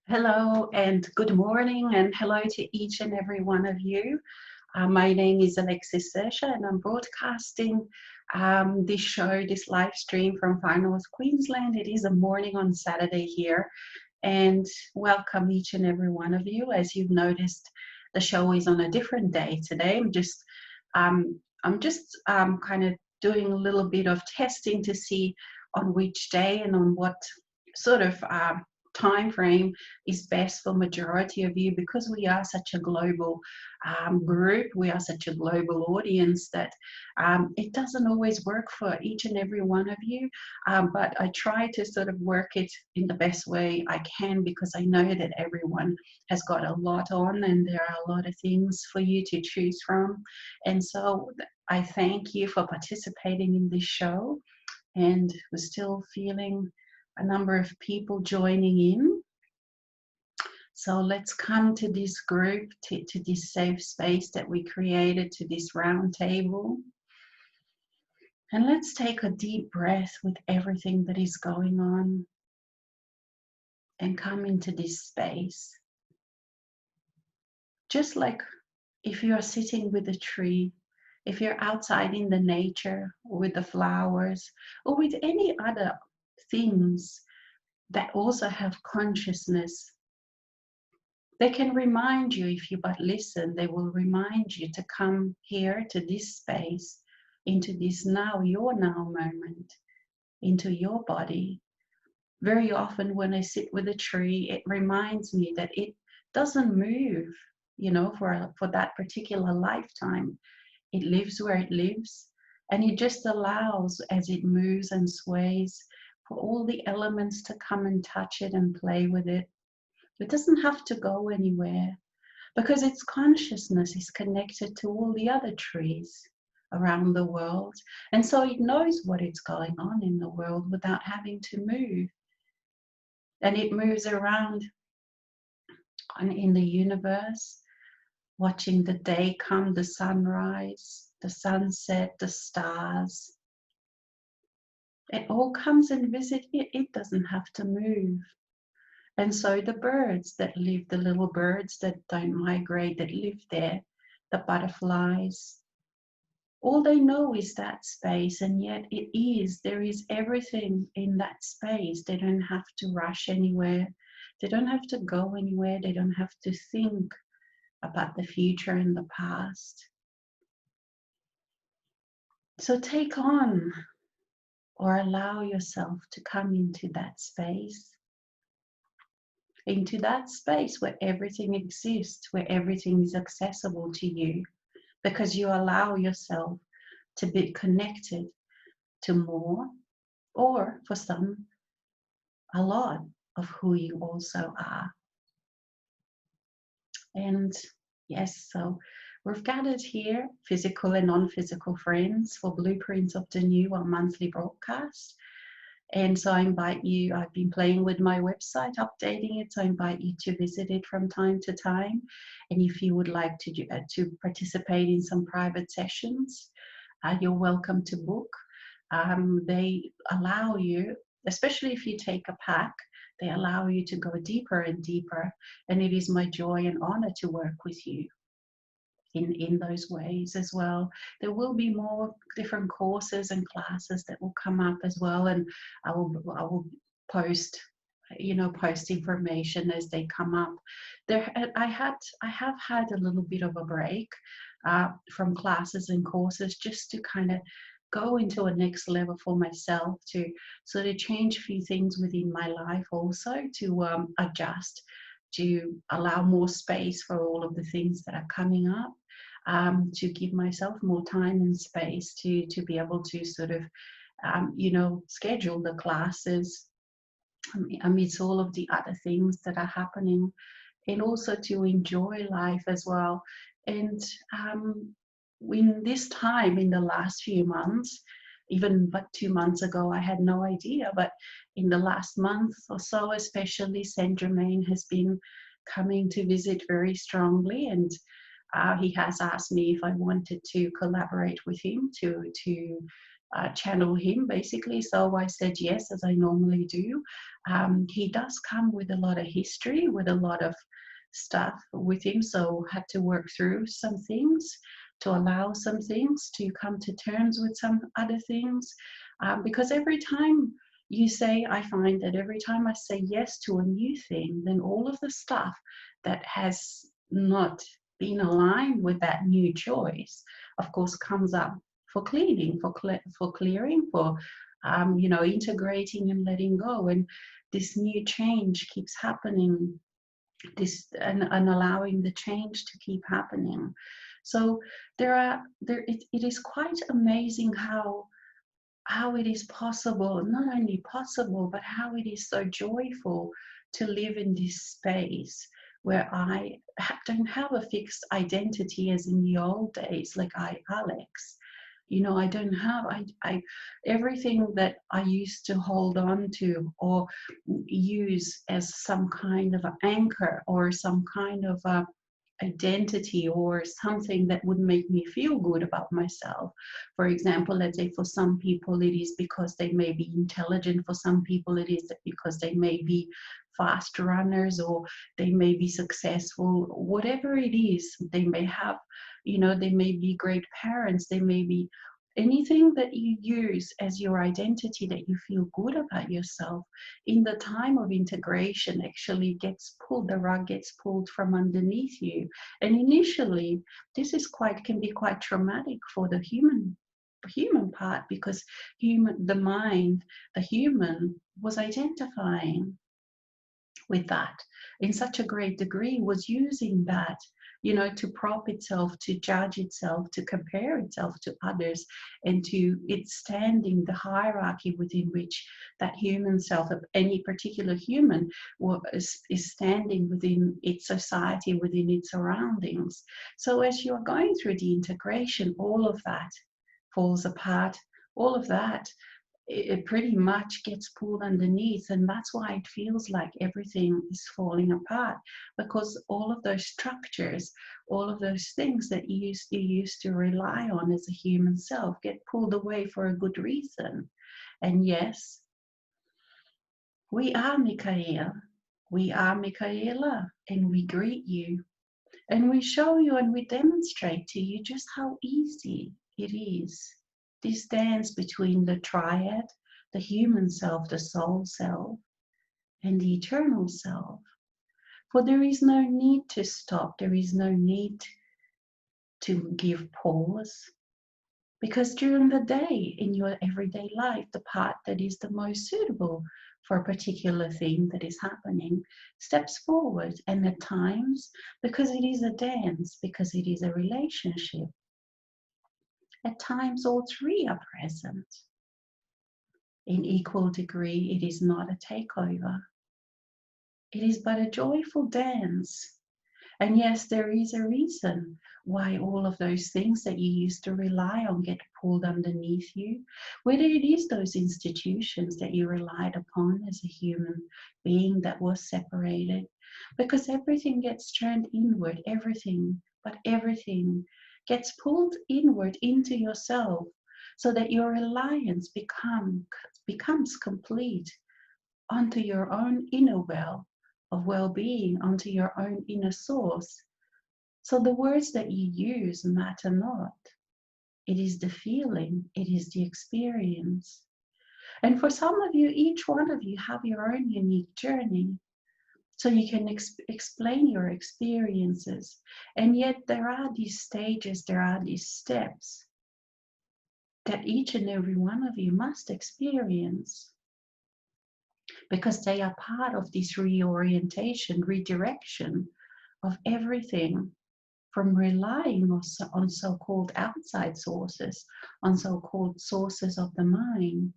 Hello and good morning, and hello to each and every one of you. My name is Alexis Sesha, and I'm broadcasting this show, this live stream from Far North Queensland. It is a morning on Saturday here, and welcome each and every one of you. As you've noticed, the show is on a different day today. I'm just kind of doing a little bit of testing to see on which day and on what sort of time frame is best for majority of you, because we are such a global group, we are such a global audience that it doesn't always work for each and every one of you, but I try to sort of work it in the best way I can, because I know that everyone has got a lot on and there are a lot of things for you to choose from. And so I thank you for participating in this show, and we're still feeling a number of people joining in. So let's come to this group, to this safe space that we created, to this round table. And let's take a deep breath with everything that is going on and come into this space. Just like if you are sitting with a tree, if you're outside in the nature, or with the flowers, or with any other things that also have consciousness, they can remind you, if you but listen, they will remind you to come here to this space, into this now, your now moment, into your body. Very often when I sit with a tree, it reminds me that it doesn't move, for that particular lifetime. It lives where it lives, and it just allows, as it moves and sways, for all the elements to come and touch it and play with it. It doesn't have to go anywhere, because its consciousness is connected to all the other trees around the world. And so it knows what is going on in the world without having to move. And it moves around in the universe, watching the day come, the sunrise, the sunset, the stars. It all comes and visits it. It doesn't have to move. And so the birds that live, the little birds that don't migrate, that live there, the butterflies, all they know is that space, and yet there is everything in that space. They don't have to rush anywhere. They don't have to go anywhere. They don't have to think about the future and the past. So take on, or allow yourself to come into that space. Into that space where everything exists, where everything is accessible to you, because you allow yourself to be connected to more, or for some, a lot of who you also are. And yes, so we've gathered here, physical and non-physical friends, for Blueprints of the New, our monthly broadcast. And so I invite you, I've been playing with my website, updating it, so I invite you to visit it from time to time. And if you would like to participate in some private sessions, you're welcome to book. They allow you, especially if you take a pack, they allow you to go deeper and deeper. And it is my joy and honor to work with you in those ways as well. There will be more different courses and classes that will come up as well, and I will post post information as they come up. I have had a little bit of a break from classes and courses, just to kind of go into a next level for myself, to sort of change a few things within my life, also to adjust, to allow more space for all of the things that are coming up, to give myself more time and space to be able to sort of schedule the classes amidst all of the other things that are happening, and also to enjoy life as well. And in this time, in the last few months, even but 2 months ago, I had no idea, but in the last month or so, especially, Saint Germain has been coming to visit very strongly, and he has asked me if I wanted to collaborate with him to channel him basically. So I said yes, as I normally do. He does come with a lot of history, with a lot of stuff with him, so had to work through some things to allow some things to come to terms with some other things. Because every time you say, I find that every time I say yes to a new thing, then all of the stuff that has not been aligned with that new choice, of course, comes up for cleaning, for clearing, for integrating and letting go. And this new change keeps happening, and allowing the change to keep happening. So it is quite amazing how it is possible, not only possible, but how it is so joyful to live in this space where I don't have a fixed identity as in the old days, like Alex. I don't have, I everything that I used to hold on to or use as some kind of an anchor or some kind of a identity or something that would make me feel good about myself. For example, let's say for some people it is because they may be intelligent, for some people it is because they may be fast runners or they may be successful, whatever it is, they may have, they may be great parents, they may be anything that you use as your identity that you feel good about yourself in the time of integration actually the rug gets pulled from underneath you. And initially this is can be quite traumatic for the human part, because the mind, the human was identifying with that in such a great degree, was using that, to prop itself, to judge itself, to compare itself to others, and to its standing, the hierarchy within which that human self, any particular human, is standing within its society, within its surroundings. So as you're going through the integration, all of that falls apart, all of that it pretty much gets pulled underneath, and that's why it feels like everything is falling apart, because all of those structures, all of those things that you used to rely on as a human self get pulled away for a good reason. And yes, we are Michaela, we are Michaela, and we greet you, and we show you and we demonstrate to you just how easy it is. This dance between the triad, the human self, the soul self, and the eternal self. For there is no need to stop, there is no need to give pause. Because during the day, in your everyday life, the part that is the most suitable for a particular thing that is happening steps forward. And at times, because it is a dance, because it is a relationship, at times all three are present. In equal degree, it is not a takeover. It is but a joyful dance. And yes, there is a reason why all of those things that you used to rely on get pulled underneath you, whether it is those institutions that you relied upon as a human being that was separated, because everything gets turned inward, everything gets pulled inward into yourself, so that your reliance becomes complete onto your own inner well of well-being, onto your own inner source. So the words that you use matter not. It is the feeling, it is the experience. And for some of you, each one of you have your own unique journey. So you can explain your experiences. And yet there are these stages, there are these steps that each and every one of you must experience, because they are part of this reorientation, redirection of everything, from relying on so-called outside sources, on so-called sources of the mind,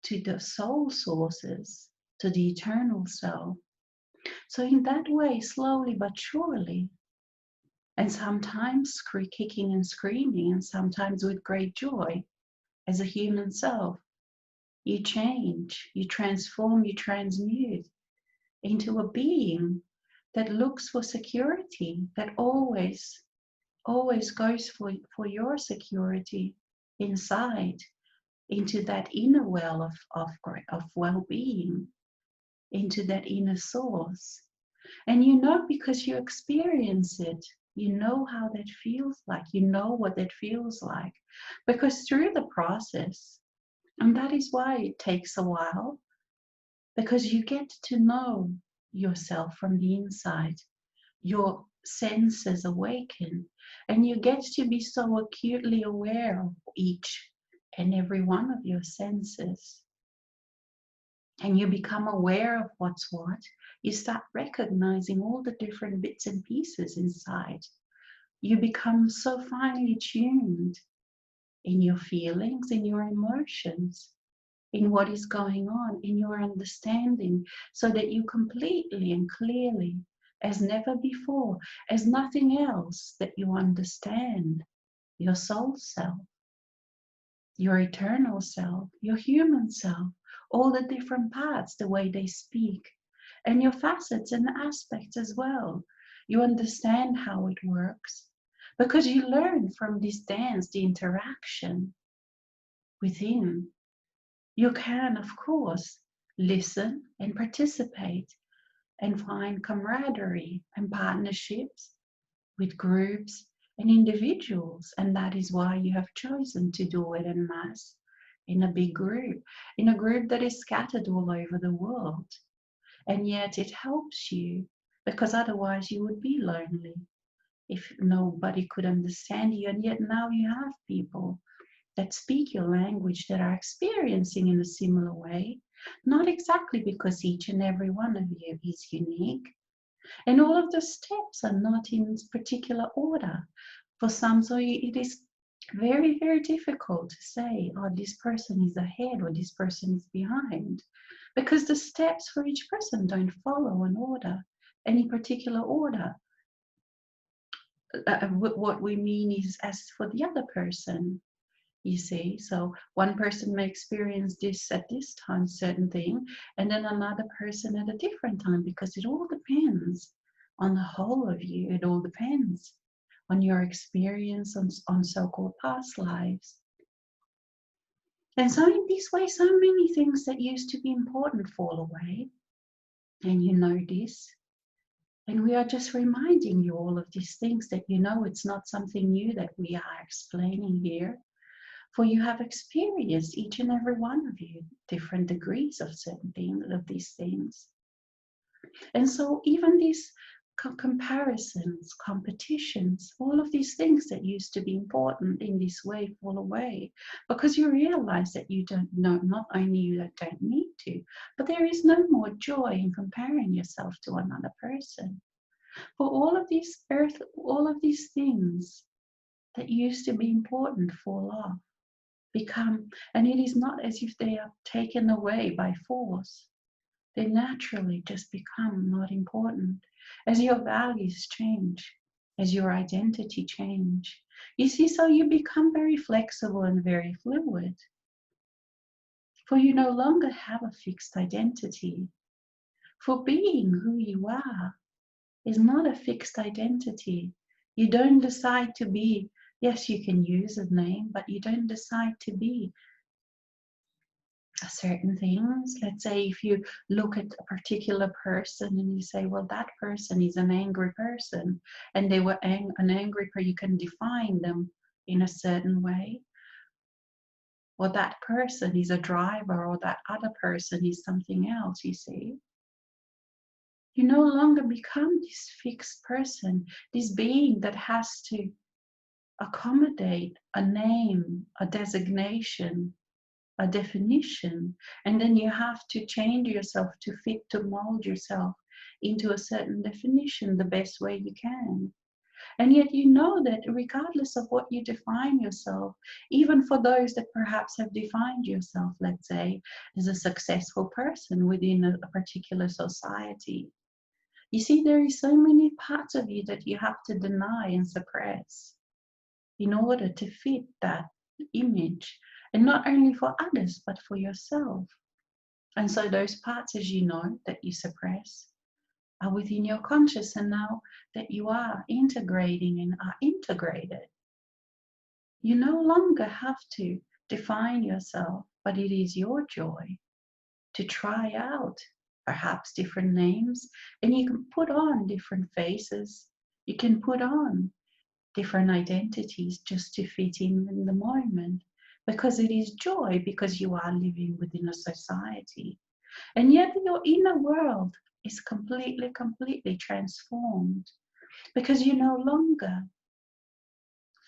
to the soul sources, to the eternal self. So in that way, slowly but surely, and sometimes kicking and screaming, and sometimes with great joy, as a human self, you change, you transform, you transmute into a being that looks for security, that always goes for your security, inside into that inner well of well-being, into that inner source. And you know, because you experience it, you know how that feels like, you know what that feels like. Because through the process, and that is why it takes a while, because you get to know yourself from the inside. Your senses awaken, and you get to be so acutely aware of each and every one of your senses. And you become aware of what's what. You start recognizing all the different bits and pieces inside. You become so finely tuned in your feelings, in your emotions, in what is going on, in your understanding, so that you completely and clearly, as never before, as nothing else, that you understand your soul self, your eternal self, your human self, all the different parts, the way they speak, and your facets and aspects as well. You understand how it works because you learn from this dance, the interaction within. You can, of course, listen and participate and find camaraderie and partnerships with groups and individuals. And that is why you have chosen to do it en masse, in a big group, in a group that is scattered all over the world. And yet it helps you, because otherwise you would be lonely if nobody could understand you. And yet now you have people that speak your language, that are experiencing in a similar way, not exactly because each and every one of you is unique. And all of the steps are not in particular order. For some, so it is very, very difficult to say, oh, this person is ahead or this person is behind, because the steps for each person don't follow an order, any particular order. What we mean is as for the other person, you see. So one person may experience this at this time, certain thing, and then another person at a different time, because it all depends on the whole of you. It all depends on your experience on so-called past lives. And so in this way, so many things that used to be important fall away, and you know this. And we are just reminding you all of these things, that you know it's not something new that we are explaining here. For you have experienced, each and every one of you, different degrees of certain things, of these things. And so even these comparisons, competitions, all of these things that used to be important in this way fall away, because you realize that you don't know, not only you don't need to, but there is no more joy in comparing yourself to another person. For all of these all of these things that used to be important fall off, become, and it is not as if they are taken away by force. They naturally just become not important as your values change, as your identity change. You see, so you become very flexible and very fluid, for you no longer have a fixed identity. For being who you are is not a fixed identity. You don't decide to be, yes, you can use a name, but you don't decide to be certain things. Let's say if you look at a particular person and you say, well, that person is an angry person, and they were an angry person, you can define them in a certain way. Or that person is a driver, or that other person is something else, you see. You no longer become this fixed person, this being that has to accommodate a name, a designation, a definition, and then you have to change yourself to fit, to mold yourself into a certain definition the best way you can. And yet you know that regardless of what you define yourself, even for those that perhaps have defined yourself, let's say, as a successful person within a particular society, you see, there is so many parts of you that you have to deny and suppress in order to fit that image, and not only for others but for yourself. And so those parts, as you know, that you suppress are within your conscious, and now that you are integrating and are integrated, You no longer have to define yourself, but it is your joy to try out perhaps different names, and you can put on different faces. You can put on different identities just to fit in the moment, because it is joy, because you are living within a society. And yet your inner world is completely transformed, because you no longer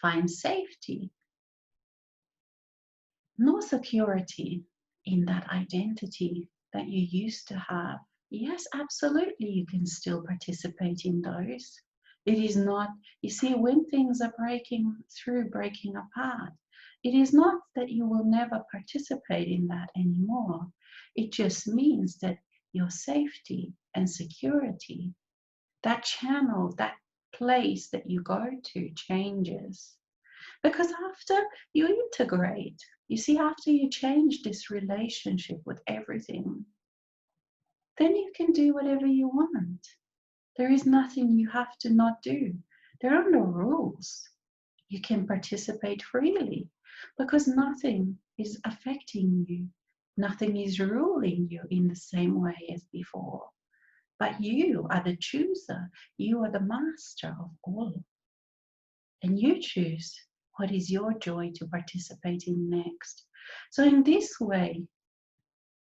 find safety nor security in that identity that you used to have. Yes, absolutely, you can still participate in those. It is not, you see, when things are breaking through, breaking apart, it is not that you will never participate in that anymore. It just means that your safety and security, that channel, that place that you go to changes. Because after you integrate, you see, after you change this relationship with everything, then you can do whatever you want. There is nothing you have to not do. There are no rules. You can participate freely because nothing is affecting you. Nothing is ruling you in the same way as before. But you are the chooser. You are the master of all. And you choose what is your joy to participate in next. So in this way,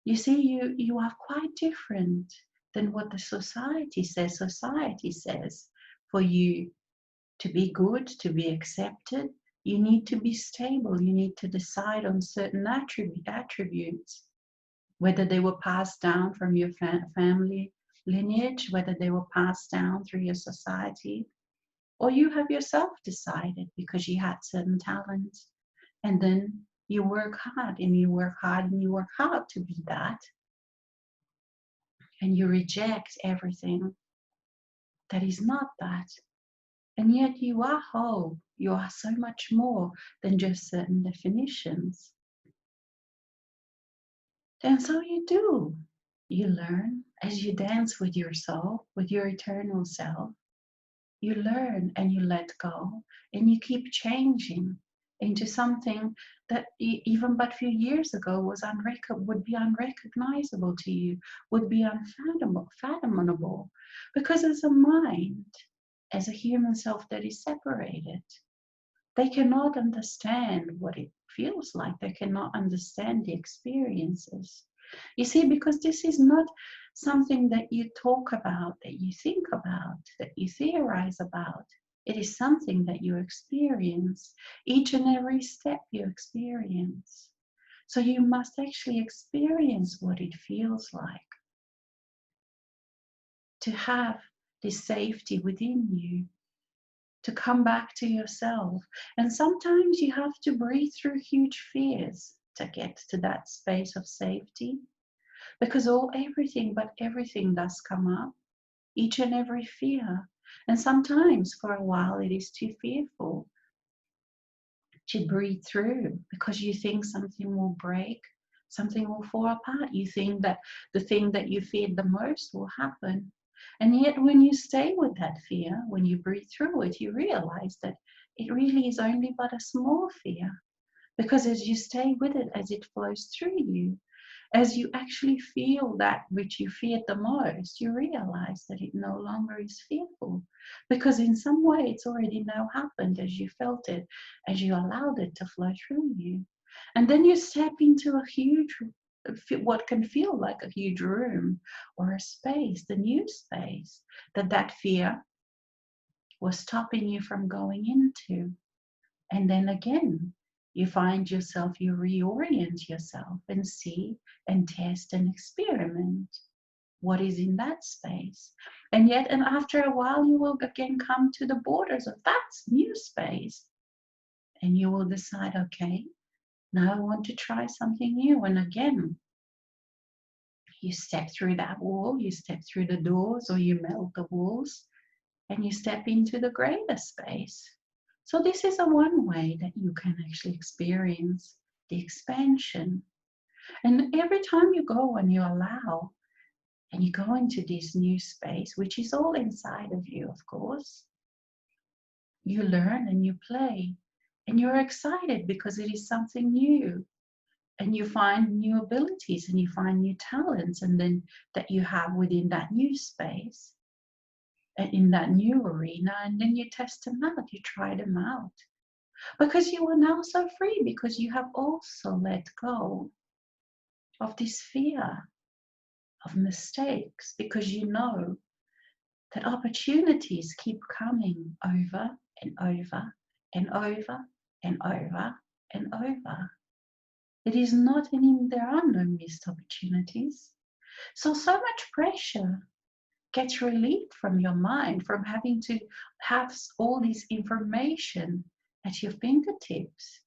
you see, you are quite different than what the society says. Society says for you to be good, to be accepted, you need to be stable. You need to decide on certain attributes, whether they were passed down from your family lineage, whether they were passed down through your society, or you have yourself decided because you had certain talents. And then you work hard and you work hard and you work hard to be that. And you reject everything that is not that. And yet you are whole. You are so much more than just certain definitions. And so you do. You learn as you dance with your soul, with your eternal self. You learn and you let go and you keep changing into something that even but a few years ago would be unrecognizable to you, would be unfathomable, because as a mind, as a human self that is separated, they cannot understand what it feels like. They cannot understand the experiences. You see, because this is not something that you talk about, that you think about, that you theorize about. It is something that you experience. Each and every step you experience. So you must actually experience what it feels like to have this safety within you, to come back to yourself. And sometimes you have to breathe through huge fears to get to that space of safety, because everything does come up, each and every fear. And sometimes for a while it is too fearful to breathe through, because you think something will break, something will fall apart. You think that the thing that you feared the most will happen. And yet, when you stay with that fear, when you breathe through it, you realize that it really is only but a small fear. Because as you stay with it, as it flows through you, as you actually feel that which you feared the most, you realize that it no longer is fearful. Because in some way, it's already now happened as you felt it, as you allowed it to flow through you. And then you step into a huge, what can feel like a huge room or a space, the new space that fear was stopping you from going into. And then again, you find yourself, you reorient yourself and see and test and experiment what is in that space. And yet, and after a while, you will again come to the borders of that new space. And you will decide, okay, now I want to try something new. And again, you step through that wall, you step through the doors, or you melt the walls, and you step into the greater space. So this is a one way that you can actually experience the expansion. And every time you go and you allow and you go into this new space, which is all inside of you, of course, you learn and you play. And you're excited because it is something new. And you find new abilities and you find new talents and then that you have within that new space and in that new arena, and then you test them out, you try them out. Because you are now so free, because you have also let go of this fear of mistakes, because you know that opportunities keep coming over and over and over and over and over. It is not any, there are no missed opportunities. So much pressure gets relieved from your mind, from having to have all this information at your fingertips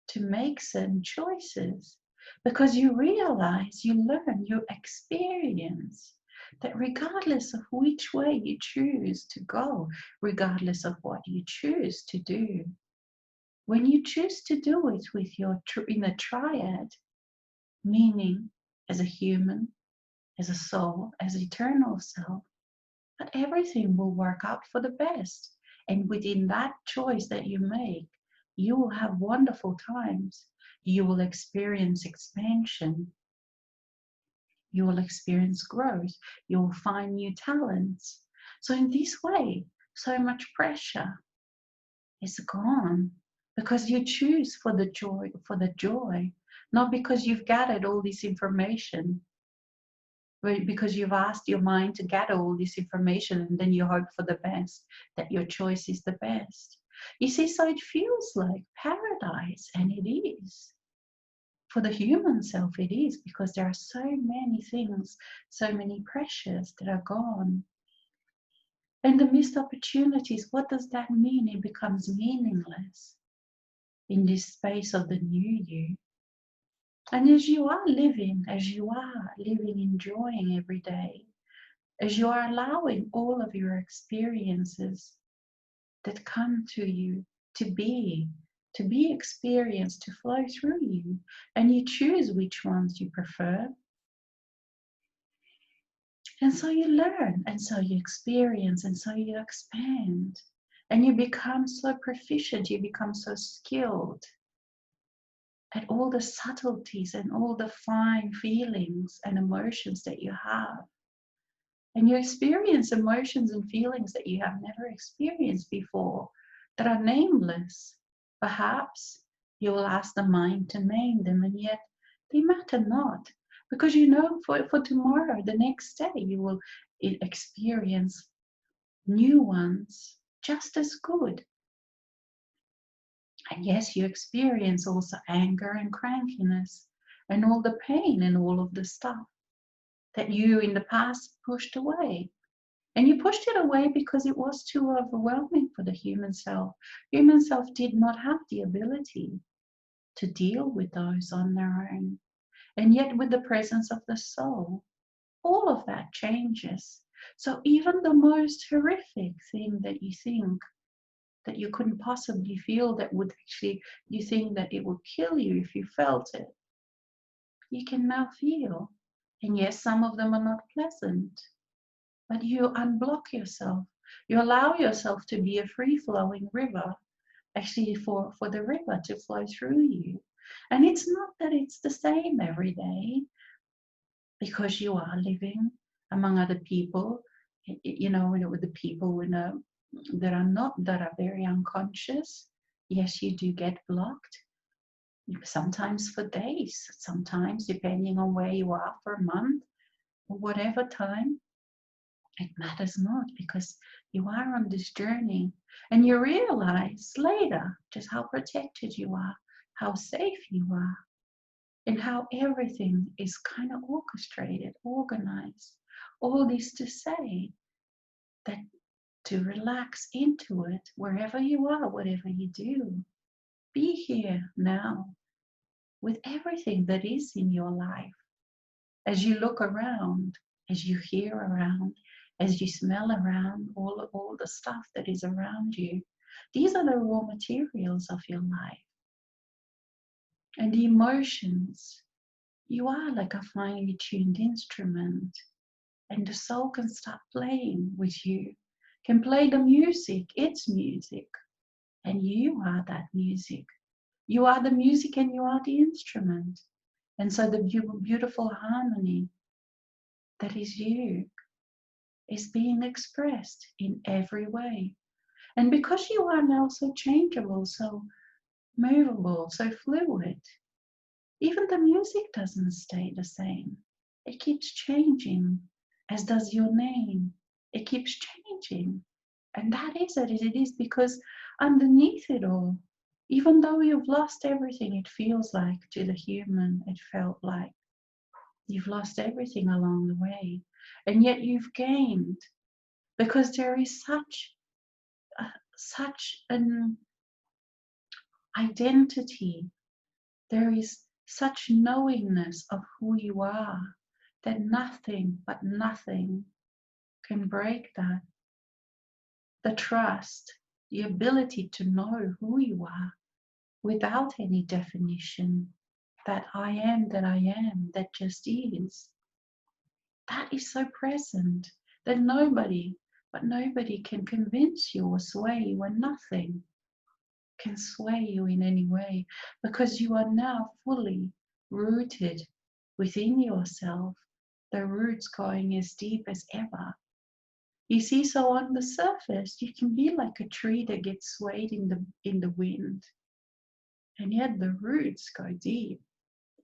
to make certain choices, because you realize, you learn, you experience that regardless of which way you choose to go, regardless of what you choose to do, when you choose to do it with your in a triad, meaning as a human, as a soul, as eternal self, but everything will work out for the best. And within that choice that you make, you will have wonderful times. You will experience expansion. You will experience growth. You will find new talents. So in this way, so much pressure is gone because you choose for the joy, not because you've gathered all this information, because you've asked your mind to gather all this information and then you hope for the best, that your choice is the best. You see, so it feels like paradise, and it is. For the human self, it is, because there are so many things, so many pressures that are gone. And the missed opportunities, what does that mean? It becomes meaningless in this space of the new you. And as you are living, enjoying every day, as you are allowing all of your experiences that come to you to be experienced, to flow through you, and you choose which ones you prefer. And so you learn, and so you experience, and so you expand, and you become so proficient, you become so skilled at all the subtleties and all the fine feelings and emotions that you have. And you experience emotions and feelings that you have never experienced before, that are nameless. Perhaps you will ask the mind to name them, and yet they matter not. Because you know for tomorrow, the next day, you will experience new ones just as good. And yes, you experience also anger and crankiness and all the pain and all of the stuff that you in the past pushed away. And you pushed it away because it was too overwhelming for the human self. Human self did not have the ability to deal with those on their own. And yet with the presence of the soul, all of that changes. So even the most horrific thing that you think that you couldn't possibly feel, that would actually, you think that it would kill you if you felt it, you can now feel. And yes, some of them are not pleasant, but you unblock yourself. You allow yourself to be a free-flowing river, actually for the river to flow through you. And it's not that it's the same every day, because you are living among other people, you know, with the people that are very unconscious. Yes, you do get blocked, sometimes for days, sometimes depending on where you are, for a month, or whatever time. It matters not, because you are on this journey, and you realize later just how protected you are, how safe you are, and how everything is kind of orchestrated, organized. All this to say that to relax into it wherever you are, whatever you do. Be here now with everything that is in your life. As you look around, as you hear around, as you smell around, all the stuff that is around you, these are the raw materials of your life. And the emotions, you are like a finely tuned instrument, and the soul can start playing with you, can play the music, its music, And you are that music. You are the music and you are the instrument. And so the beautiful harmony that is you is being expressed in every way. And because you are now so changeable, so movable, so fluid, even the music doesn't stay the same. It keeps changing, as does your name. It keeps changing. And that is it. It is because underneath it all, even though you've lost everything, it feels like to the human, it felt like you've lost everything along the way. And yet you've gained because there is such an identity. There is such knowingness of who you are that nothing but nothing can break that. The trust, the ability to know who you are without any definition, that I am, that just is. That is so present that nobody can convince you or sway you, and nothing can sway you in any way, because you are now fully rooted within yourself, the roots going as deep as ever. You see, so on the surface, you can be like a tree that gets swayed in the wind, and yet the roots go deep.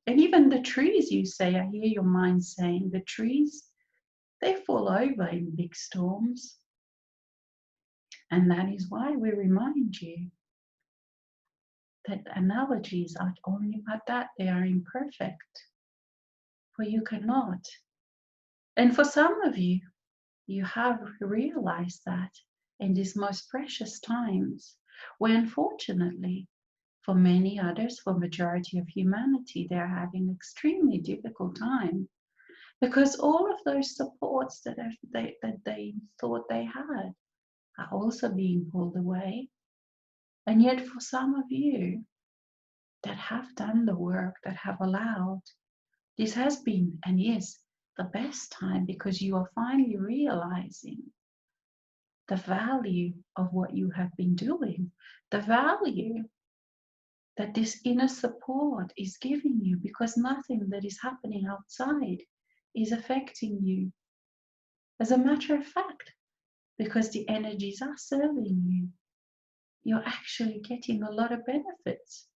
And even the trees, you say, I hear your mind saying, the trees, they fall over in big storms. And that is why we remind you that analogies are only about that, they are imperfect, for you cannot. And for some of you, you have realized that in these most precious times, where unfortunately, for many others, for majority of humanity, they're having an extremely difficult time, because all of those supports that they thought they had are also being pulled away. And yet for some of you that have done the work, that have allowed, this has been and is the best time, because you are finally realizing the value of what you have been doing, the value that this inner support is giving you, because nothing that is happening outside is affecting you. As a matter of fact, because the energies are serving you, you're actually getting a lot of benefits.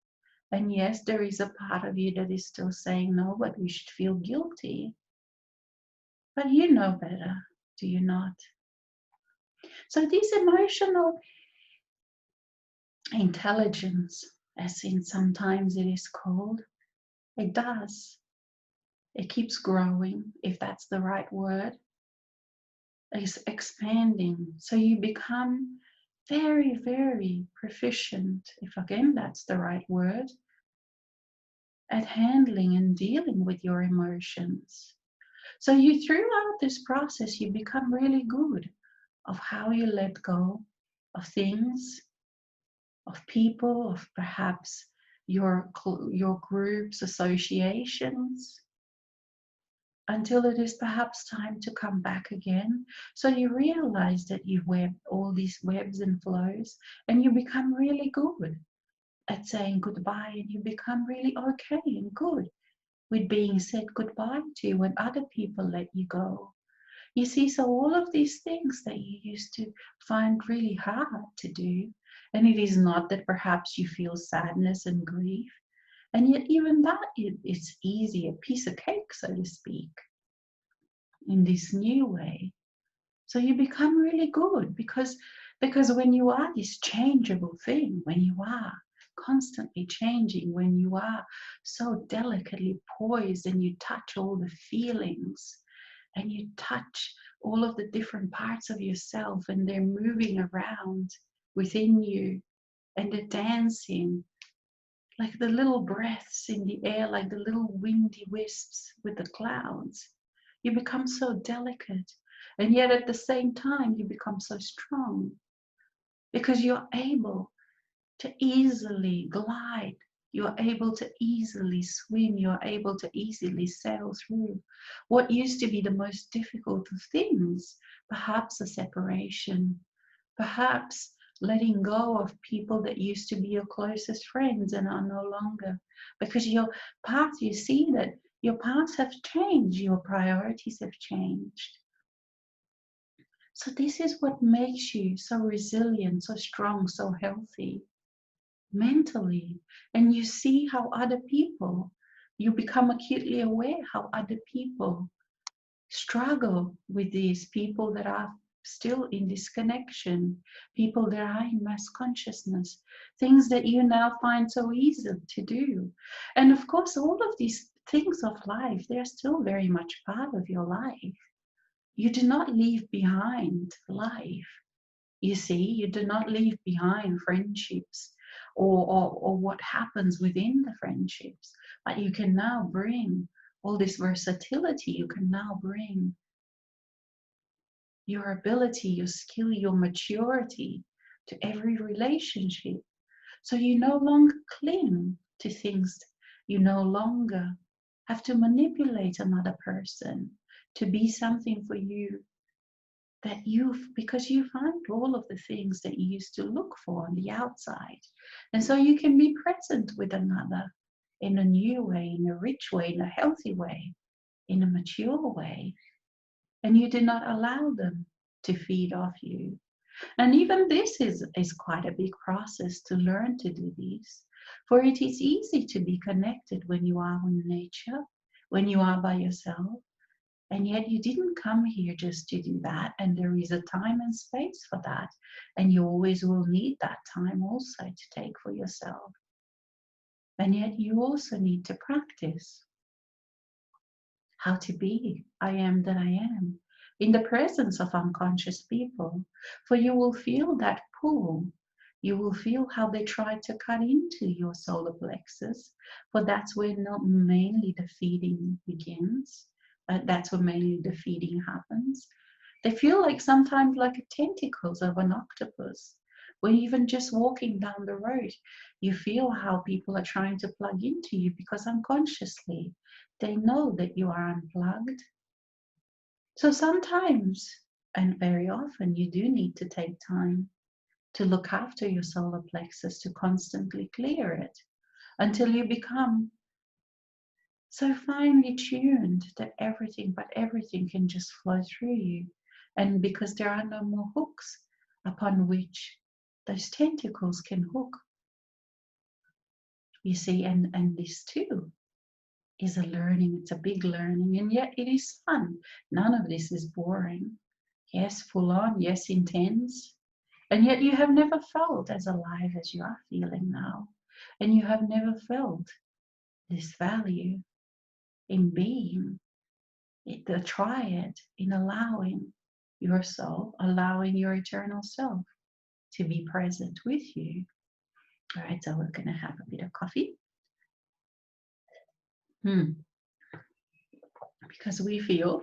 And yes, there is a part of you that is still saying, no, but we should feel guilty. But you know better, do you not? So this emotional intelligence, as in sometimes it is called, it does. It keeps growing, if that's the right word. It's expanding. So you become very, very proficient, if again that's the right word, at handling and dealing with your emotions. So you, throughout this process, you become really good of how you let go of things, of people, of perhaps your groups, associations, until it is perhaps time to come back again. So you realize that you web all these webs and flows, and you become really good at saying goodbye, and you become really okay and good with being said goodbye to when other people let you go. You see, so all of these things that you used to find really hard to do, and it is not that perhaps you feel sadness and grief, and yet even that is easy, a piece of cake, so to speak, in this new way. So you become really good, because when you are this changeable thing, when you are constantly changing, when you are so delicately poised and you touch all the feelings and you touch all of the different parts of yourself, and they're moving around within you, and they're dancing like the little breaths in the air, like the little windy wisps with the clouds. You become so delicate, and yet at the same time you become so strong, because you're able to easily glide, you're able to easily swim, you're able to easily sail through what used to be the most difficult of things, perhaps a separation, perhaps letting go of people that used to be your closest friends and are no longer, because your path, you see that your paths have changed, your priorities have changed. So this is what makes you so resilient, so strong, so healthy mentally. And you see how other people, you become acutely aware how other people struggle with these people that are still in disconnection, people that are in mass consciousness, things that you now find so easy to do. And of course, all of these things of life, they're still very much part of your life. You do not leave behind life. You see, you do not leave behind friendships or what happens within the friendships, but you can now bring all this versatility. You can now bring your ability, your skill, your maturity to every relationship. So you no longer cling to things. You no longer have to manipulate another person to be something for you that because you find all of the things that you used to look for on the outside. And so you can be present with another in a new way, in a rich way, in a healthy way, in a mature way. And you do not allow them to feed off you. And even this is quite a big process to learn to do this. For it is easy to be connected when you are in nature, when you are by yourself. And yet you didn't come here just to do that. And there is a time and space for that. And you always will need that time also to take for yourself. And yet you also need to practice how to be I am that I am in the presence of unconscious people. For you will feel that pull. You will feel how they try to cut into your solar plexus. For that's where not mainly the feeding begins. That's where mainly the feeding happens. They feel like sometimes like tentacles of an octopus. When even just walking down the road, you feel how people are trying to plug into you because unconsciously they know that you are unplugged. So sometimes, and very often, you do need to take time to look after your solar plexus, to constantly clear it until you become so finely tuned that everything can just flow through you. And because there are no more hooks upon which those tentacles can hook, you see, and this too is a learning. It's a big learning, and yet it is fun. None of this is boring. Yes, full on, yes, intense, and yet you have never felt as alive as you are feeling now, and you have never felt this value in being the triad, in allowing your soul, allowing your eternal self to be present with you. All right, so we're going to have a bit of coffee. Because we feel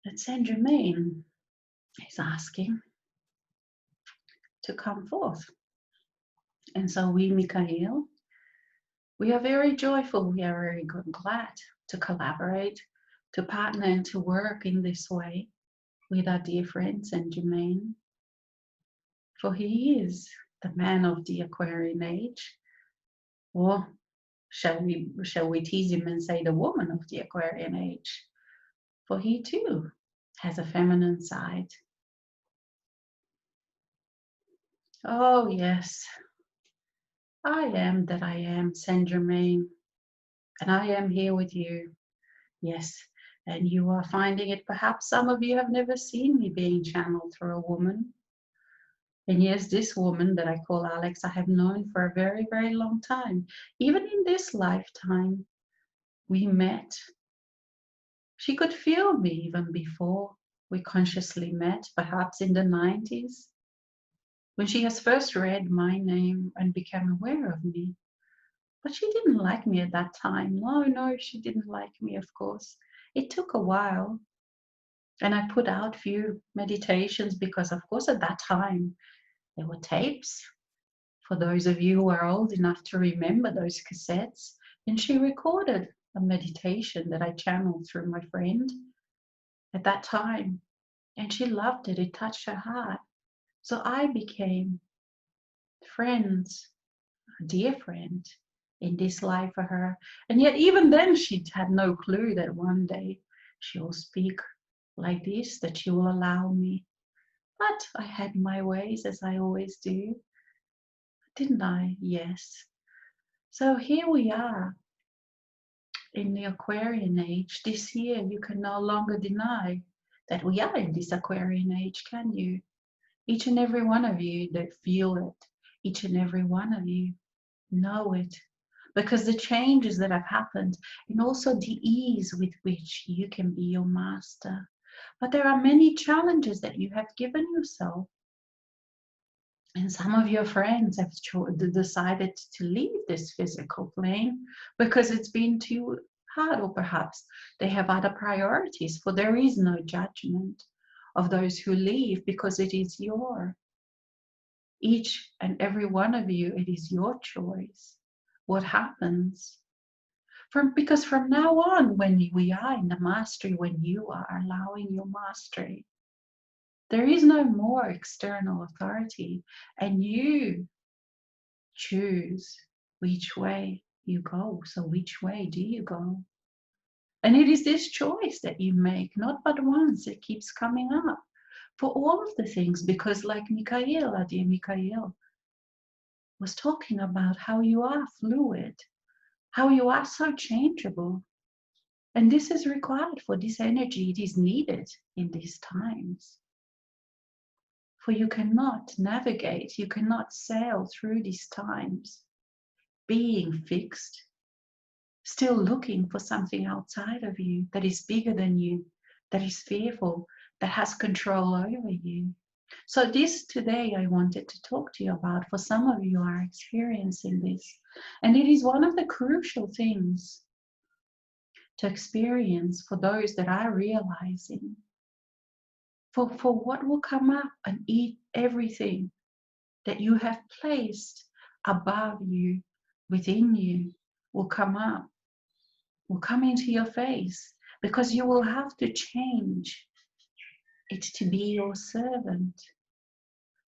that Saint Germain is asking to come forth. And so we, Michael, we are very joyful, we are very glad to collaborate, to partner and to work in this way with our dear friend Saint Germain. For he is the man of the Aquarian age, or shall we tease him and say the woman of the Aquarian age? For he too has a feminine side. Oh yes, I am that I am, Saint Germain, and I am here with you. Yes, and you are finding it. Perhaps some of you have never seen me being channeled through a woman. And yes, this woman that I call Alex, I have known for a very, very long time. Even in this lifetime, we met. She could feel me even before we consciously met, perhaps in the 90s, when she has first read my name and became aware of me. But she didn't like me at that time. No, she didn't like me, of course. It took a while. And I put out few meditations because, of course, at that time, there were tapes. For those of you who are old enough to remember those cassettes, and she recorded a meditation that I channeled through my friend at that time. And she loved it. It touched her heart. So I became friends, a dear friend in this life for her. And yet, even then, she had no clue that one day she will speak like this, that she will allow me. But I had my ways, as I always do, didn't I? Yes. So here we are in the Aquarian age. This year, you can no longer deny that we are in this Aquarian age, can you? Each and every one of you that feel it, each and every one of you know it. Because the changes that have happened, and also the ease with which you can be your master. But there are many challenges that you have given yourself. And some of your friends have decided to leave this physical plane because it's been too hard, or perhaps they have other priorities, for there is no judgment of those who leave, because it is each and every one of you, it is your choice what happens. Because from now on, when we are in the mastery, when you are allowing your mastery, there is no more external authority, and you choose which way you go. So which way do you go? And it is this choice that you make, not but once. It keeps coming up for all of the things, because like Michael, our dear Michael, was talking about how you are fluid, how you are so changeable. And this is required for this energy. It is needed in these times. For you cannot navigate, you cannot sail through these times being fixed, still looking for something outside of you that is bigger than you, that is fearful, that has control over you. So this today I wanted to talk to you about. For some of you are experiencing this, and it is one of the crucial things to experience for those that are realizing. For what will come up and eat everything that you have placed above you, within you, will come up, will come into your face, because you will have to change it to be your servant.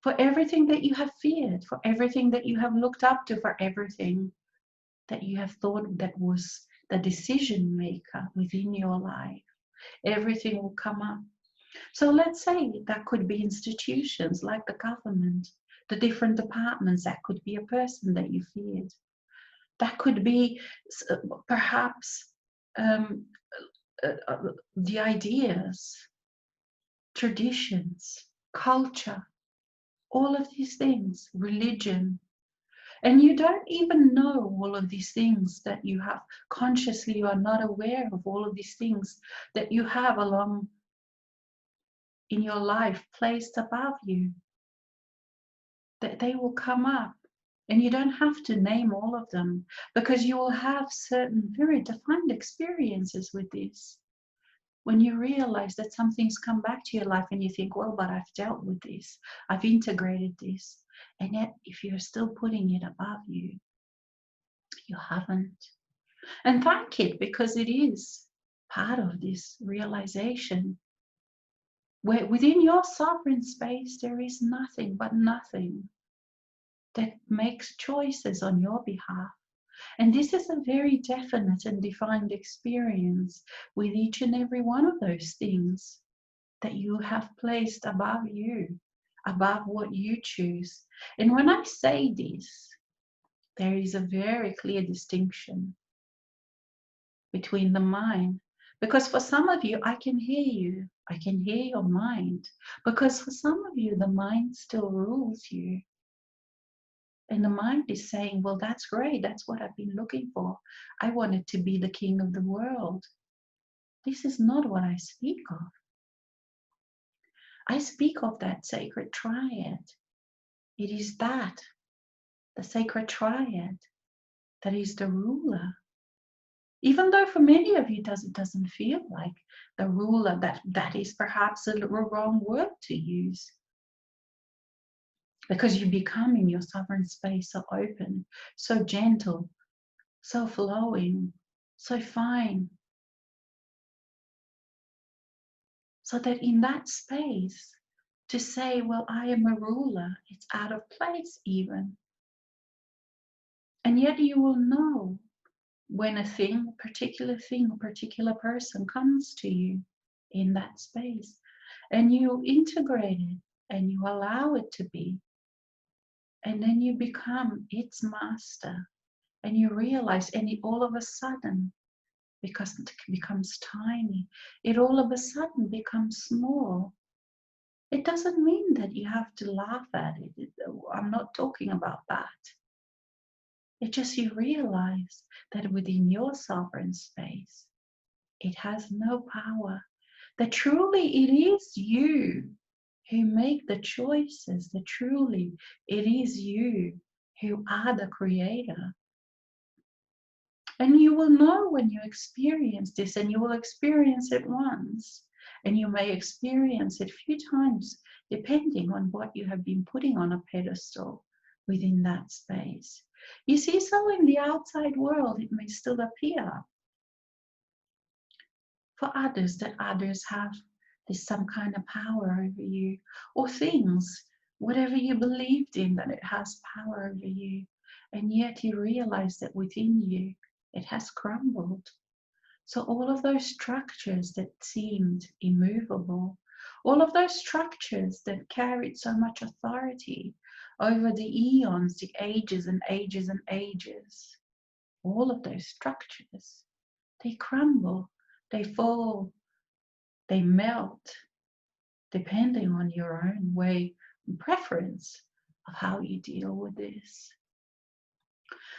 For everything that you have feared, for everything that you have looked up to, for everything that you have thought that was the decision maker within your life, everything will come up. So let's say that could be institutions like the government, the different departments. That could be a person that you feared. That could be perhaps um, the ideas, traditions, culture, all of these things, religion. And you don't even know all of these things that you have consciously. You are not aware of all of these things that you have along in your life placed above you, that they will come up. And you don't have to name all of them, because you will have certain very defined experiences with this. When you realize that something's come back to your life and you think, well, but I've dealt with this, I've integrated this. And yet, if you're still putting it above you, you haven't. And thank it, because it is part of this realization. Where within your sovereign space, there is nothing but nothing that makes choices on your behalf. And this is a very definite and defined experience with each and every one of those things that you have placed above you, above what you choose. And when I say this, there is a very clear distinction between the mind. Because for some of you, I can hear you. I can hear your mind. Because for some of you, the mind still rules you. And the mind is saying, well, that's great. That's what I've been looking for. I wanted to be the king of the world. This is not what I speak of. I speak of that sacred triad. It is that, the sacred triad, that is the ruler. Even though for many of you it doesn't feel like the ruler, that is perhaps a wrong word to use. Because you become in your sovereign space so open, so gentle, so flowing, so fine. So that in that space, to say, well, I am a ruler. It's out of place even. And yet you will know when a thing, particular thing, a particular person comes to you in that space, and you integrate it and you allow it to be, and then you become its master, and you realize, and it all of a sudden, because it becomes tiny, it all of a sudden becomes small. It doesn't mean that you have to laugh at it. I'm not talking about that. It just you realize that within your sovereign space, it has no power. That truly it is you who make the choices. That truly it is you who are the creator. And you will know when you experience this, and you will experience it once, and you may experience it a few times, depending on what you have been putting on a pedestal within that space. You see, so in the outside world, it may still appear for others that others have this some kind of power over you, or things, whatever you believed in, that it has power over you, and yet you realize that within you it has crumbled. So all of those structures that seemed immovable, all of those structures that carried so much authority over the eons, the ages and ages and ages, all of those structures, they crumble, they fall, they melt, depending on your own way and preference of how you deal with this.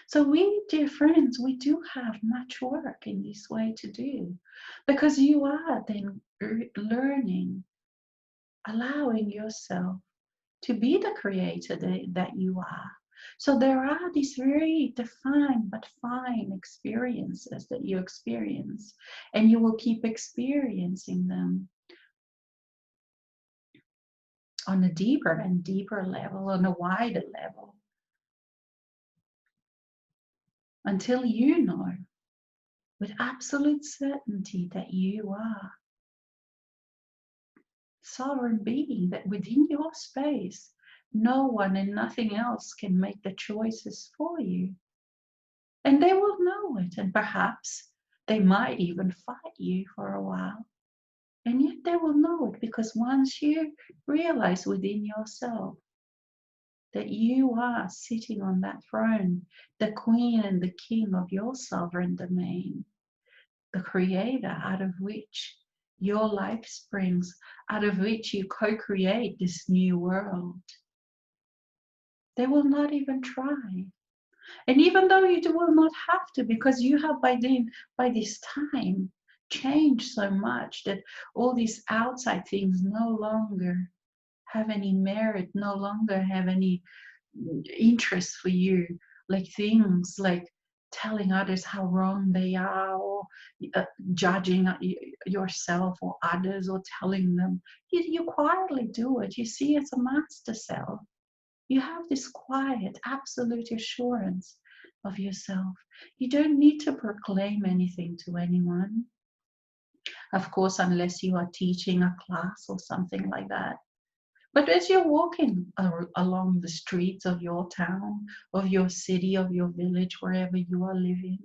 So we, dear friends, we do have much work in this way to do, because you are then learning, allowing yourself to be the creator that you are. So there are these very defined but fine experiences that you experience, and you will keep experiencing them on a deeper and deeper level, on a wider level, until you know with absolute certainty that you are sovereign being, that within your space, no one and nothing else can make the choices for you. And they will know it, and perhaps they might even fight you for a while. And yet they will know it, because once you realize within yourself that you are sitting on that throne, the queen and the king of your sovereign domain, the creator out of which your life springs, out of which you co-create this new world, they will not even try. And even though you will not have to, because you have by this time changed so much that all these outside things no longer have any merit, no longer have any interest for you, like things like telling others how wrong they are, or judging yourself or others, or telling them. You quietly do it. You see, it's a master self. You have this quiet, absolute assurance of yourself. You don't need to proclaim anything to anyone. Of course, unless you are teaching a class or something like that. But as you're walking along the streets of your town, of your city, of your village, wherever you are living,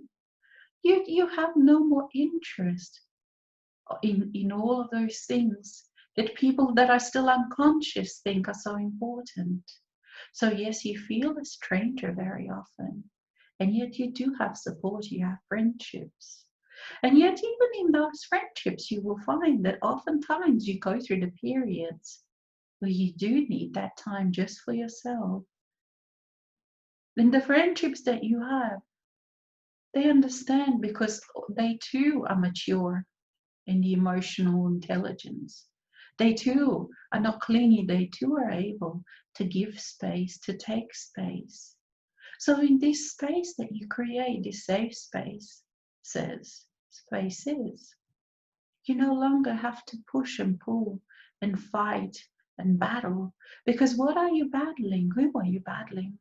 you have no more interest in all of those things that people that are still unconscious think are so important. So yes, you feel a stranger very often, and yet you do have support, you have friendships. And yet even in those friendships, you will find that oftentimes you go through the periods where you do need that time just for yourself. Then the friendships that you have, they understand, because they too are mature in the emotional intelligence. They too are not clingy, they too are able to give space, to take space. So in this space that you create, this safe spaces, you no longer have to push and pull and fight and battle. Because what are you battling? Who are you battling?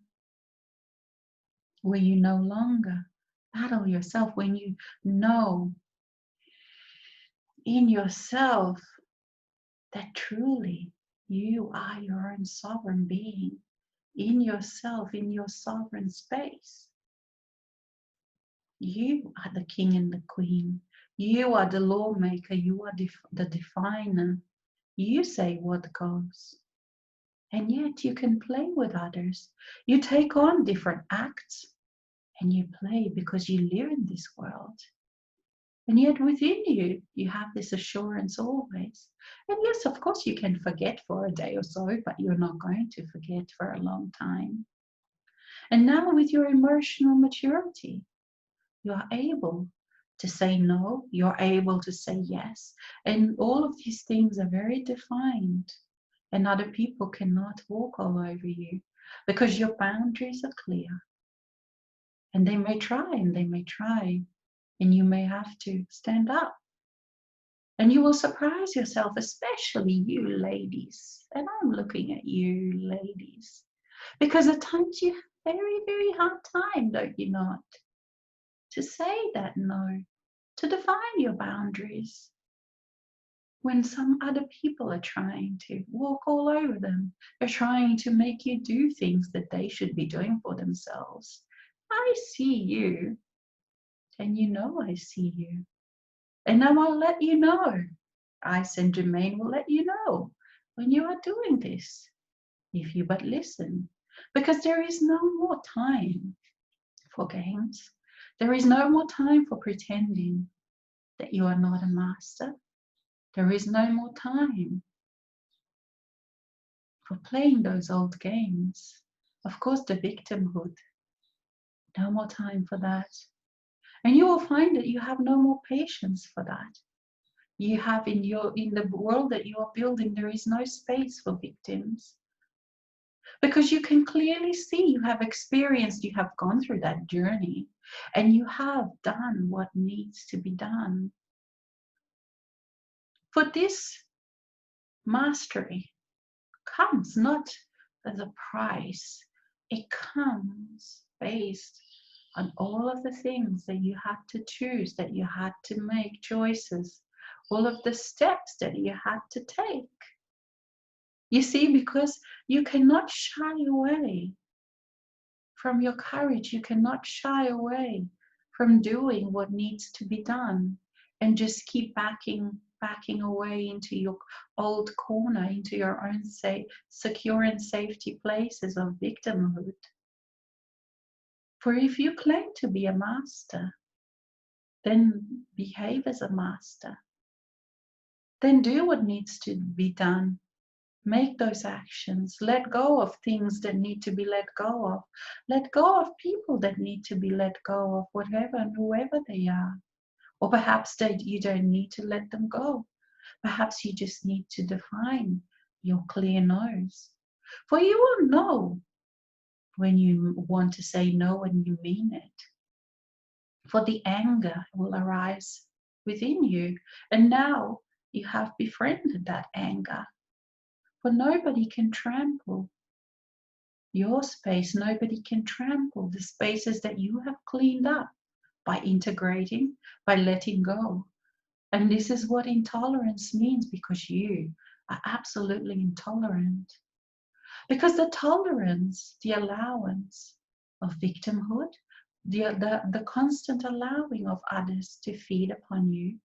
Where you no longer battle yourself, when you know in yourself that truly You are your own sovereign being, in yourself, in your sovereign space. You are the king and the queen. You are the lawmaker. You are the definer. You say what goes. And yet you can play with others. You take on different acts and you play because you live in this world. And yet within you, you have this assurance always. And yes, of course, you can forget for a day or so, but you're not going to forget for a long time. And now with your emotional maturity, you are able to say no, you're able to say yes. And all of these things are very defined. And other people cannot walk all over you because your boundaries are clear. And they may try and they may try, and you may have to stand up. And you will surprise yourself, especially you ladies. And I'm looking at you ladies. Because at times you have very, very hard time, don't you not? To say that no, to define your boundaries. When some other people are trying to walk all over them, they're trying to make you do things that they should be doing for themselves. I see you, and you know I see you. And now I'll let you know. I, Saint Germain, will let you know when you are doing this, if you but listen. Because there is no more time for games. There is no more time for pretending that you are not a master. There is no more time for playing those old games. Of course, the victimhood. No more time for that. And you will find that you have no more patience for that. You have in the world that you are building, there is no space for victims. Because you can clearly see, you have experienced, you have gone through that journey, and you have done what needs to be done. For this mastery comes not as a price, it comes based on all of the things that you had to choose, that you had to make choices, all of the steps that you had to take. You see, because you cannot shy away from your courage, you cannot shy away from doing what needs to be done and just keep backing away into your old corner, into your own secure and safety places of victimhood. For if you claim to be a master, then behave as a master. Then do what needs to be done. Make those actions. Let go of things that need to be let go of. Let go of people that need to be let go of, whatever and whoever they are. Or perhaps that you don't need to let them go. Perhaps you just need to define your clear no's. For you will know when you want to say no and you mean it. For the anger will arise within you. And now you have befriended that anger. For nobody can trample your space. Nobody can trample the spaces that you have cleaned up by integrating, by letting go. And this is what intolerance means, because you are absolutely intolerant. Because the tolerance, the allowance of victimhood, the constant allowing of others to feed upon you,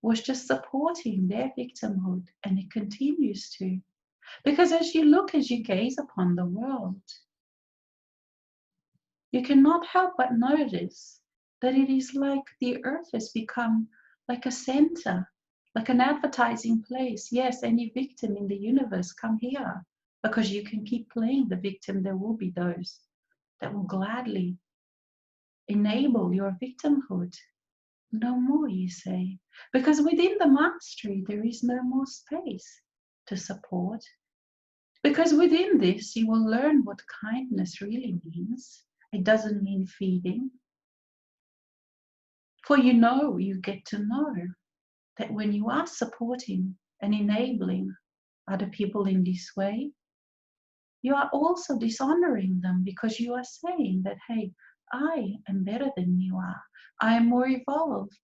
was just supporting their victimhood, and it continues to. Because as you look, as you gaze upon the world, you cannot help but notice that it is like the earth has become like a center, like an advertising place. Yes, any victim in the universe, come here. Because you can keep playing the victim, there will be those that will gladly enable your victimhood. No more, you say. Because within the mastery, there is no more space to support. Because within this, you will learn what kindness really means. It doesn't mean feeding. For you get to know that when you are supporting and enabling other people in this way, you are also dishonoring them, because you are saying that, hey, I am better than you are. I am more evolved.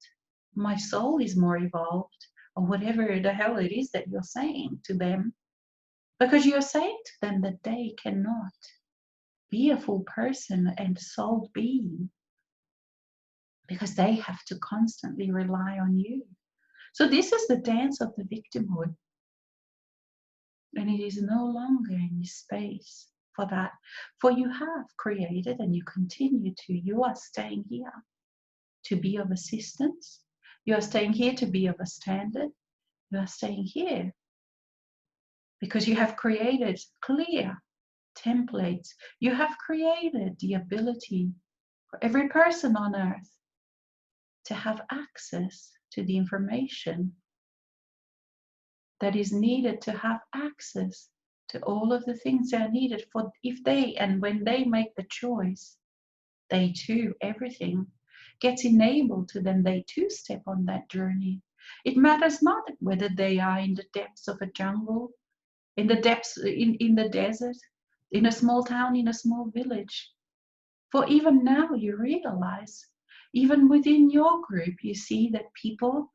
My soul is more evolved. or whatever the hell it is that you're saying to them, because you're saying to them that they cannot be a full person and soul being because they have to constantly rely on you. So this is the dance of the victimhood, and it is no longer any space for that. For you have created and you continue to, you are staying here to be of assistance. You are staying here to be of a standard. You are staying here because you have created clear templates. You have created the ability for every person on earth to have access to the information that is needed, to have access to all of the things that are needed for if they and when they make the choice, they too, everything gets enabled to them, they too step on that journey. It matters not whether they are in the depths of a jungle, in the depths, in the desert, in a small town, in a small village. For even now you realize, even within your group, you see that people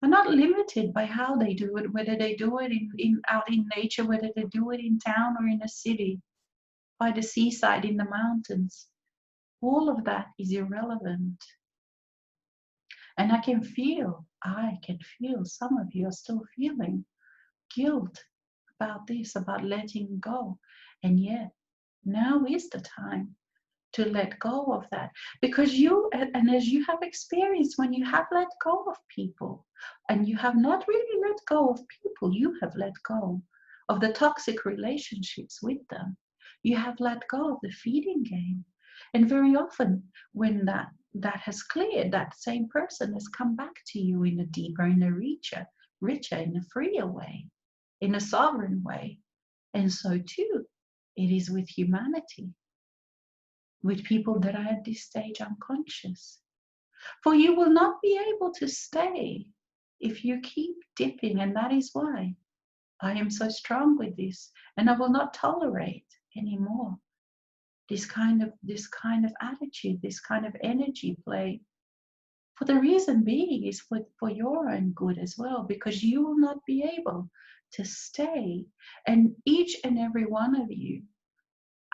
are not limited by how they do it, whether they do it out in nature, whether they do it in town or in a city, by the seaside, in the mountains. All of that is irrelevant. And I can feel some of you are still feeling guilt about this, about letting go. And yet, now is the time to let go of that, because and as you have experienced, when you have let go of people and you have not really let go of people, you have let go of the toxic relationships with them, you have let go of the feeding game. And very often when that has cleared, that same person has come back to you in a deeper, in a richer, in a freer way, in a sovereign way. And so too it is with humanity, with people that are at this stage unconscious. For you will not be able to stay if you keep dipping, and that is why I am so strong with this, and I will not tolerate anymore this kind of attitude, this kind of energy play. For the reason being is for your own good as well, because you will not be able to stay, and each and every one of you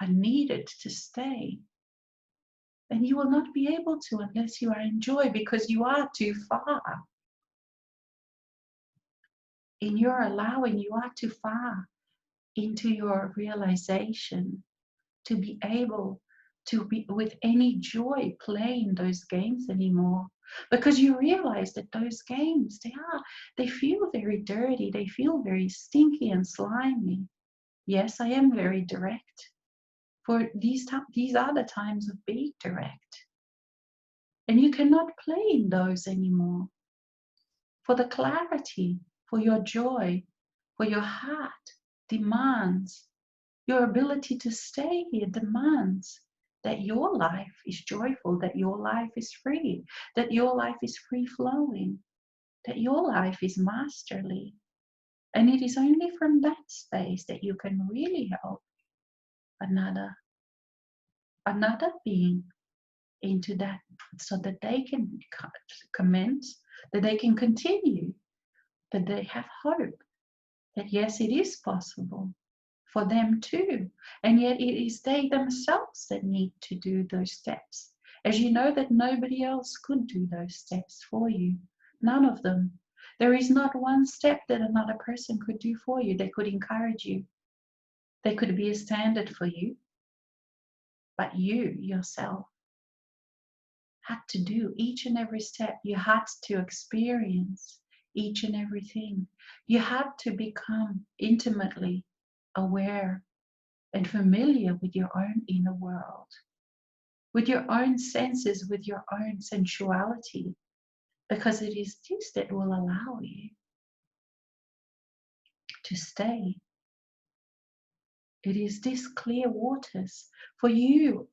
are needed to stay. And you will not be able to unless you are in joy, because you are too far. In your allowing, you are too far into your realization to be able to be with any joy playing those games anymore. Because you realize that those games, they feel very dirty, they feel very stinky and slimy. Yes, I am very direct. For these are the times of being direct. And you cannot play in those anymore. For the clarity, for your joy, for your heart demands, your ability to stay here demands that your life is joyful, that your life is free, that your life is free flowing, that your life is masterly. And it is only from that space that you can really help another being into that, so that they can commence, that they can continue, that they have hope, that yes, it is possible for them too. And yet it is they themselves that need to do those steps. As you know that nobody else could do those steps for you. None of them. There is not one step that another person could do for you. They could encourage you. They could be a standard for you. But you yourself had to do each and every step. You had to experience each and everything. You had to become intimately aware and familiar with your own inner world, with your own senses, with your own sensuality, because it is this that will allow you to stay. It is this clear waters for you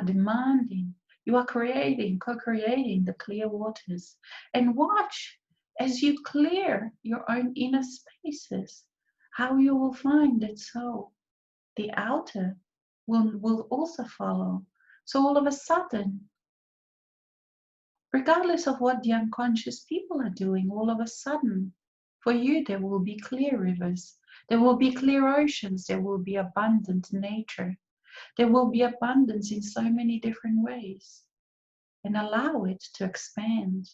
demanding. You are creating, co-creating the clear waters. And watch as you clear your own inner spaces, how you will find that so the outer will also follow. So all of a sudden, regardless of what the unconscious people are doing, all of a sudden, for you, there will be clear rivers, there will be clear oceans, there will be abundant nature, there will be abundance in so many different ways. And allow it to expand,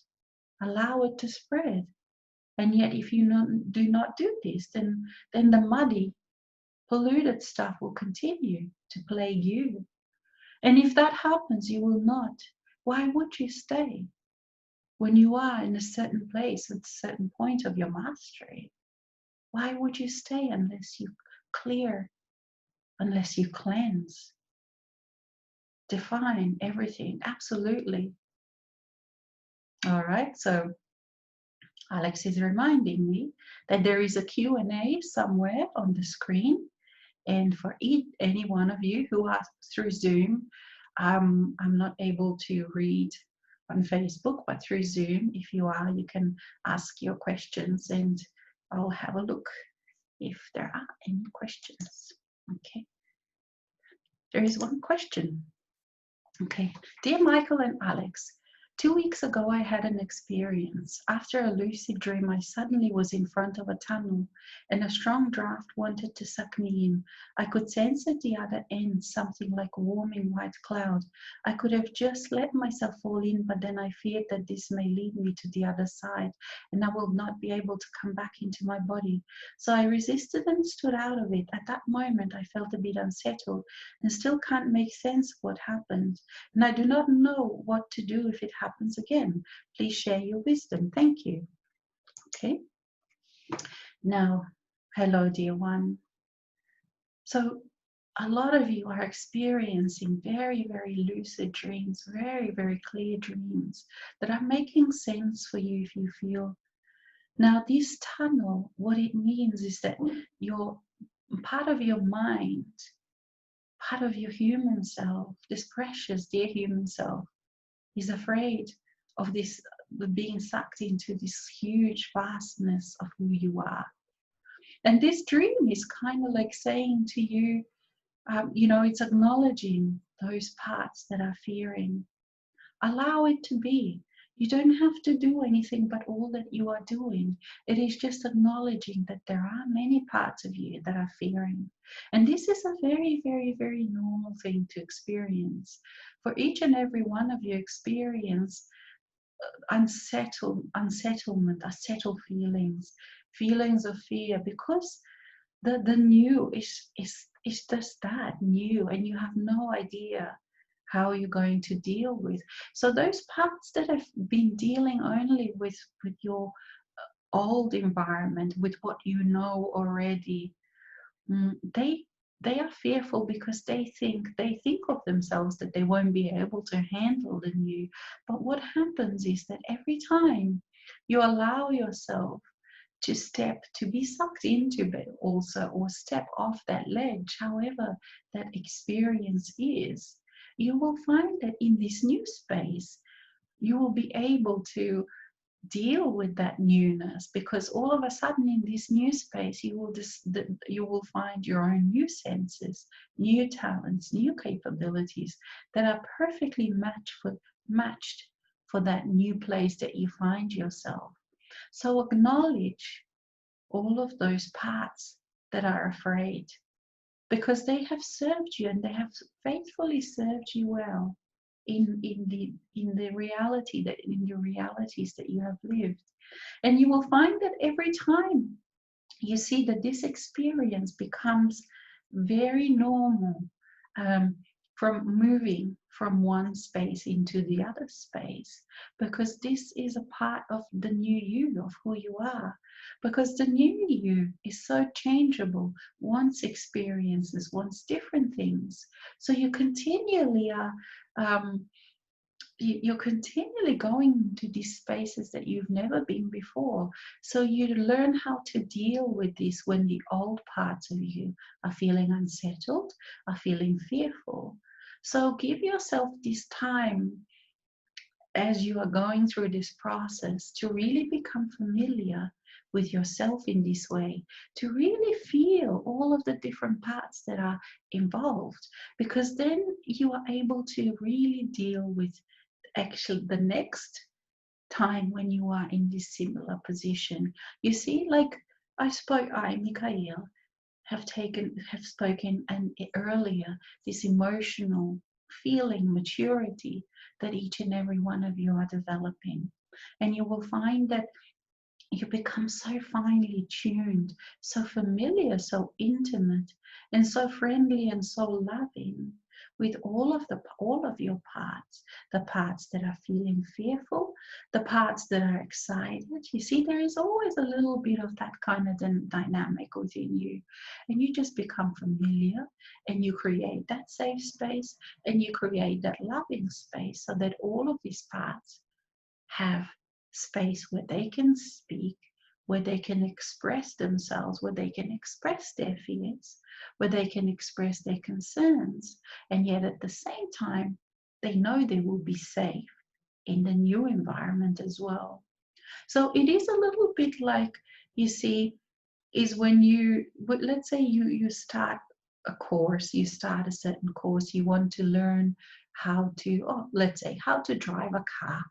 allow it to spread. And yet, if you do not do this, then the muddy, polluted stuff will continue to plague you. And if that happens, you will not. Why would you stay when you are in a certain place at a certain point of your mastery? Why would you stay unless you clear, unless you cleanse, define everything? Absolutely. All right, so Alex is reminding me that there is a Q&A somewhere on the screen. And for any one of you who are through Zoom, I'm not able to read on Facebook, but through Zoom, if you are, you can ask your questions and I'll have a look if there are any questions. Okay. There is one question. Okay. Dear Michael and Alex, 2 weeks ago I had an experience. After a lucid dream, I suddenly was in front of a tunnel and a strong draft wanted to suck me in. I could sense at the other end something like a warming white cloud. I could have just let myself fall in, but then I feared that this may lead me to the other side and I will not be able to come back into my body. So I resisted and stood out of it. At that moment, I felt a bit unsettled and still can't make sense of what happened. And I do not know what to do if it happens again. Please share your wisdom. Thank you. Okay. Now, hello, dear one. So, a lot of you are experiencing very, very lucid dreams, very, very clear dreams that are making sense for you if you feel. Now, this tunnel, what it means is that your part of your mind, part of your human self, this precious, dear human self, is afraid of this being sucked into this huge vastness of who you are. And this dream is kind of like saying to you, it's acknowledging those parts that are fearing. Allow it to be. You don't have to do anything but all that you are doing. It is just acknowledging that there are many parts of you that are fearing. And this is a very, very, very normal thing to experience. For each and every one of you experience unsettled feelings of fear, because the new is just that new, and you have no idea how you're going to deal with. So those parts that have been dealing only with your old environment, with what you know already, they are fearful because they think of themselves that they won't be able to handle the new. But what happens is that every time you allow yourself to be sucked into it also, or step off that ledge, however that experience is, you will find that in this new space, you will be able to deal with that newness, because all of a sudden in this new space you will find your own new senses, new talents, new capabilities that are perfectly matched for that new place that you find yourself. So acknowledge all of those parts that are afraid, because they have served you and they have faithfully served you well in the reality that in your realities that you have lived. And you will find that every time you see that this experience becomes very normal, from moving from one space into the other space, because this is a part of the new you, of who you are, because the new you is so changeable, wants experiences, wants different things. So you continually are you're continually going into these spaces that you've never been before. So you learn how to deal with this when the old parts of you are feeling unsettled, are feeling fearful. So give yourself this time as you are going through this process to really become familiar with yourself in this way, to really feel all of the different parts that are involved, because then you are able to really deal with actually the next time when you are in this similar position. You see, like Michael, have spoken and earlier, this emotional feeling maturity that each and every one of you are developing. And you will find that you become so finely tuned, so familiar, so intimate, and so friendly and so loving with all of your parts, the parts that are feeling fearful, the parts that are excited. You see, there is always a little bit of that kind of dynamic within you, and you just become familiar, and you create that safe space, and you create that loving space, so that all of these parts have space where they can speak, where they can express themselves, where they can express their fears, where they can express their concerns. And yet at the same time, they know they will be safe in the new environment as well. So it is a little bit like, you see, is when let's say you start a course, you start a certain course, you want to learn how to, let's say, how to drive a car.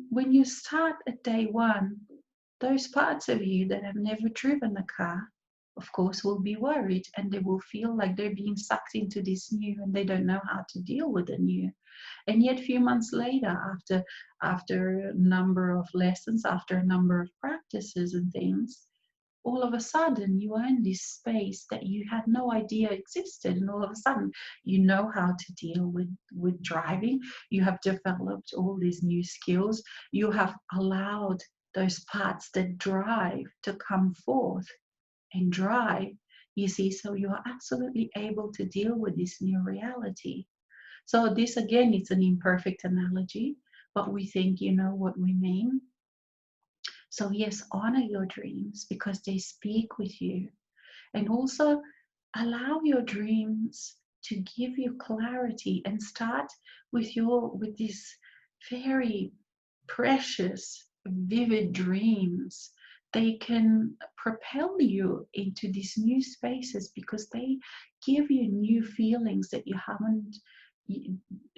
When you start at day one, those parts of you that have never driven a car, of course, will be worried, and they will feel like they're being sucked into this new, and they don't know how to deal with the new. And yet a few months later, after a number of lessons, after a number of practices and things, all of a sudden you are in this space that you had no idea existed, and all of a sudden you know how to deal with driving. You have developed all these new skills. You have allowed those parts that drive to come forth and drive, you see, so you are absolutely able to deal with this new reality. So this again, it's an imperfect analogy, but we think you know what we mean. So, yes, honor your dreams because they speak with you. And also allow your dreams to give you clarity, and start with these very precious, vivid dreams. They can propel you into these new spaces because they give you new feelings that you haven't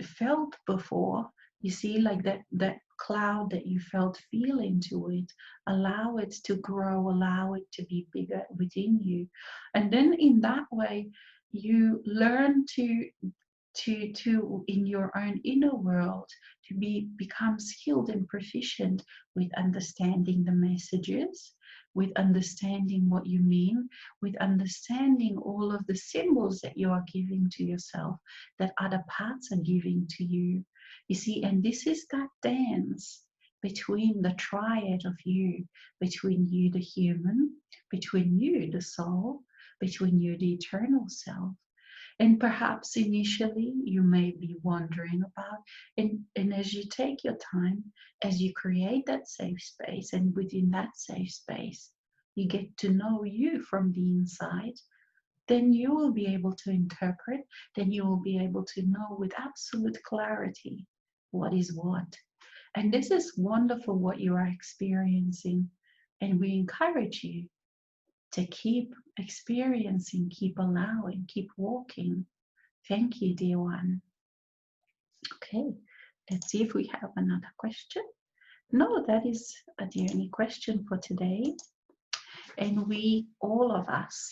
felt before. You see, like that cloud that you felt, feel into it, allow it to grow, allow it to be bigger within you. And then in that way, you learn to in your own inner world to become skilled and proficient with understanding the messages, with understanding what you mean, with understanding all of the symbols that you are giving to yourself, that other parts are giving to you. You see, and this is that dance between the triad of you, between you the human, between you the soul, between you the eternal self. And perhaps initially you may be wondering about, and as you take your time, as you create that safe space, and within that safe space, you get to know you from the inside, then you will be able to interpret, then you will be able to know with absolute clarity what is what. And this is wonderful what you are experiencing. And we encourage you to keep experiencing, keep allowing, keep walking. Thank you, dear one. Okay, let's see if we have another question. No, that is the only question for today. And we, all of us,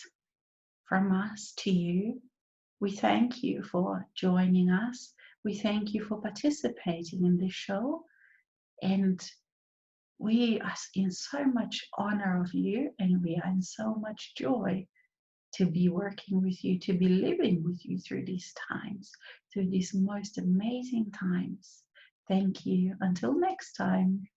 from us to you, we thank you for joining us. We thank you for participating in this show. And we are in so much honor of you, and we are in so much joy to be working with you, to be living with you through these times, through these most amazing times. Thank you. Until next time.